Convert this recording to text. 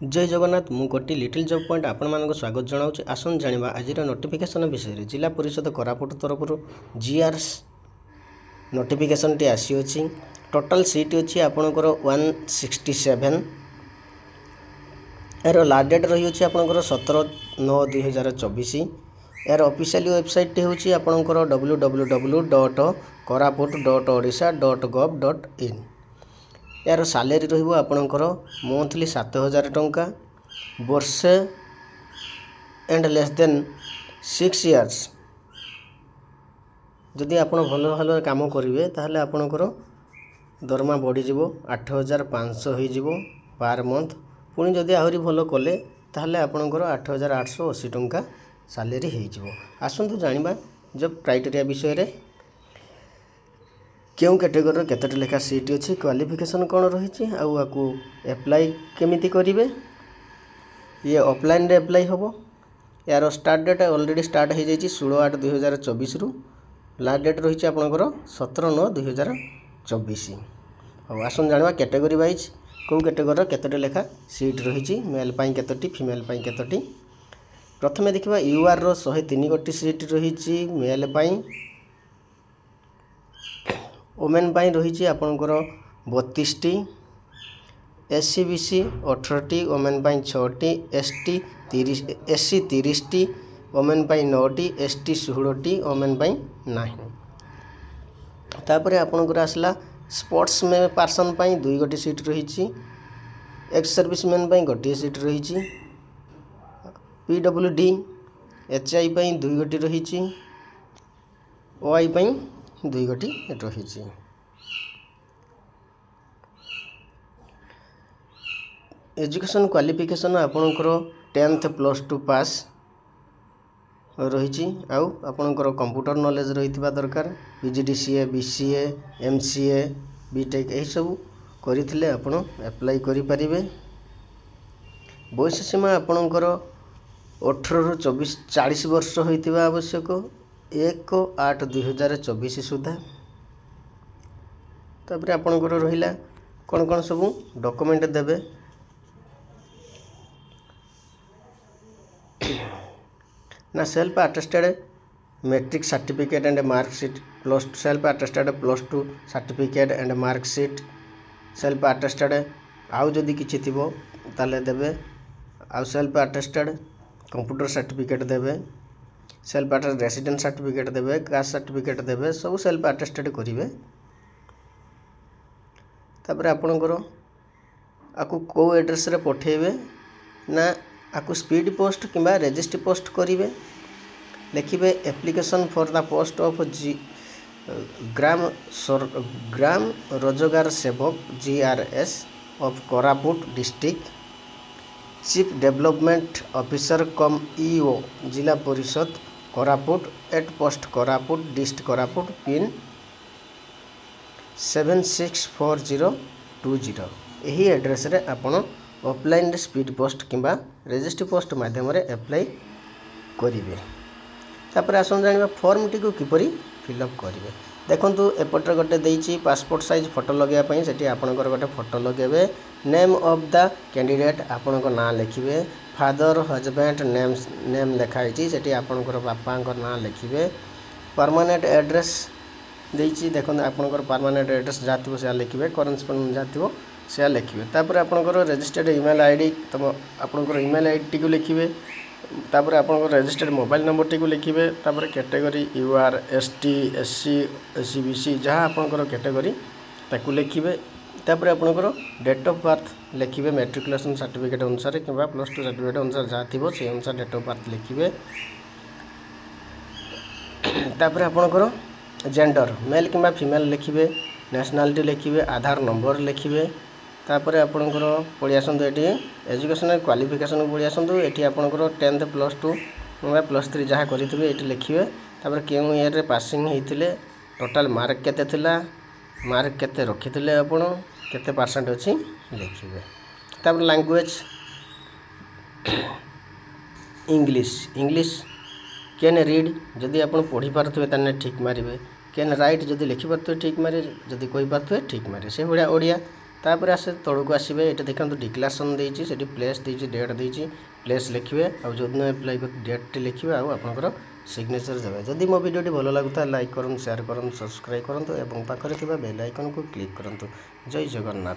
जय जगन्नाथ मु कोटी लिटिल जॉब पॉइंट आपण मानक स्वागत जनाऊँ। आसन जाना आज नोटिफिकेशन विषय जिला परिषद कोरापुट तरफ जीआरएस नोटिफिकेशन टी आसी टोटल सीट अच्छी आपणकर 167। यार लास्ट डेट रही है आपणकर 17/9/2024। यार ऑफिशियल वेबसाइट हूँ आपणकर www.koraput.odisha.gov.in। यार सैलरी रहिबो आपणकर मंथली 7,000 टंका वर्षे एंड लेस देन 6 इयर्स। जदि आपण भल भल काम करेंगे ताहले आपणकर दरमा बढ़ी जीवो 8,500 हो जीवो पर मंथ। पुणी जदि आहरी भल कले ताहले आपणकर 8,880 टंका सैलरी हो जीवो। आसंतु जानिबा जब क्राइटेरिया विषय रे क्यों कैटेगोरी केतोटी लेखा सीट अच्छी क्वालिफिकेशन कौन रही आपको एप्लाई केमिति करेंगे। ये ऑफलाइन रे एप्लाई हम। यार स्टार्ट डेट ऑलरेडी स्टार्ट हो जाए 16/8/2024 रु लास्ट डेट रही आपंकर 17/9/2024। और आसन जाना कैटेगोरी वाइज कौ कैटेगोरी केतोटी लेखा सीट रही मेल पाई केतोटी फीमेल पाई केतोटी। प्रथमे देखा यूआर रो 103 गोटी सीट रही मेल पाई। वोमेन पाई रही आपंकर 32टी, एससी बीसी 18टी, वोमेन पाई 6टी, एससी 30टी, वोमेन पाई 9टी, एसटी 16टी, वोमेन पाई नहीं। तापर आपंकर आसला स्पोर्ट्स में पर्सन पाई 2 गोटी सीट रही, एक्स सर्विसमैन पाई गोटे सीट रही, पीडब्ल्यूडी एचआई पाई 2 गोटी रही, ओआई पाई 2 गोटी रही। एजुकेशन क्वालिफिकेशन आपणकर 10th +2 पास रही आउ आपणकर कंप्यूटर नॉलेज रही दरकार। पीजीडीसीए, बीसीए, एमसीए, बीटेक यही सब करथिले आपण अप्लाई करि परिबे। बयस सीमा आपणकर 18 रु 40 वर्ष होइतिबा आवश्यक 1/8/2024 सुधा। तापर आपणकर रहिला कौन कौन सब डॉक्यूमेंट देबे ना self attested matric certificate and marksheet plus self attested +2 certificate and marksheet self attested आउ जदि किछि थिबो ताले देबे। आउ सेल्फ अटेस्टेड कंप्यूटर सर्टिफिकेट देबे, सेल्फ अटेस्टेड रेसिडेंट सर्टिफिकेट देबे, कास्ट सर्टिफिकेट देबे, सब सेल्फ अटेस्टेड करिवे। तापर आपणकर आकु को एड्रेस रे पठेबे ना आकु स्पीड पोस्ट किंबा रजिस्ट्री पोस्ट करिवे। लिखिबे application for the post of Gram Rozgar Sevak GRS of Koraput district chief development officer cum EO Zilla Parishad Koraput at post Koraput district Koraput pin 764020। यही एड्रेस रे आपण ऑफलाइन स्पीड पोस्ट किंबा रजिस्ट्री पोस्ट माध्यम एप्लाई करेंगे। तापर आसन जाना फॉर्म टी को किपरि फिलअप करेंगे। देखंतु एपटर गोटे देइछि पासपोर्ट साइज फोटो लगेया से आपणकर गोटे फोटो लगेबे। नेम ऑफ द कैंडिडेट आपणकर नाम लिखिबे। फादर हजबैंड नेम लिखाई से आपणकर बापा नाम लिखिबे। परमानेंट एड्रेस देइछि देखो आपणकर परमानेंट एड्रेस जाथिबो से लिखिबे, करेस्पोंडेंस जाथिबो से लिखिबे। तापर आपणकर रजिस्टर्ड ईमेल आईडी तम आपणकर ईमेल आईडी को लिखिबे। तापर आपणकर रजिस्टर्ड मोबाइल नंबर टी को लिखिबे। तापर category UR ST SC SC BC जहाँ आपणकर कैटेगरी ताकू लिखिबे। तापर आपणकर डेट ऑफ बर्थ लिखिबे मैट्रिकुलेशन सर्टिफिकेट अनुसार किंबा +2 सर्टिफिकेट अनुसार जहाँ थिबो से अनुसार डेट ऑफ बर्थ लिखिबे। तापर आपणकर जेंडर मेल किंबा फीमेल लिखिबे, नेशनलिटी लिखिबे, आधार नंबर लिखिबे। तापर आपणकर पढ़ी आसतु ये एजुकेशनल क्वालिफिकेशन पढ़ी आसतु ये आपणकर 10th +2 +3 जहाँ करेंगे ये लिखिए। तापर क्यों ईयर पासिंग होते टोटाल मार्क केते थिला, मार्क केते रखिथिले आपण केते % अच्छी लिखिए। तापर लैंग्वेज इंग्लिश कैन रीड जदि आप पढ़ी पारे ताने ठीक मारे, कैन राइट जदि लिखिपारे ठीक मारे, जदि कही पारे ठीक मारे से भाया ओडिया तापर आसे तौक आसवे ये देखो डिक्लेरेसन देती से प्लेस देती डेट देती प्लेस लिखे और जो दिन एप्लाई डेट लिखे आपर सिग्नेचर देवे। जदि मो वीडियो भल लगुता लाइक करूँ शेयर करूँ सब्सक्राइब करूँ और पाखे बेल आइकन को क्लिक करूँ। जय जगन्नाथ।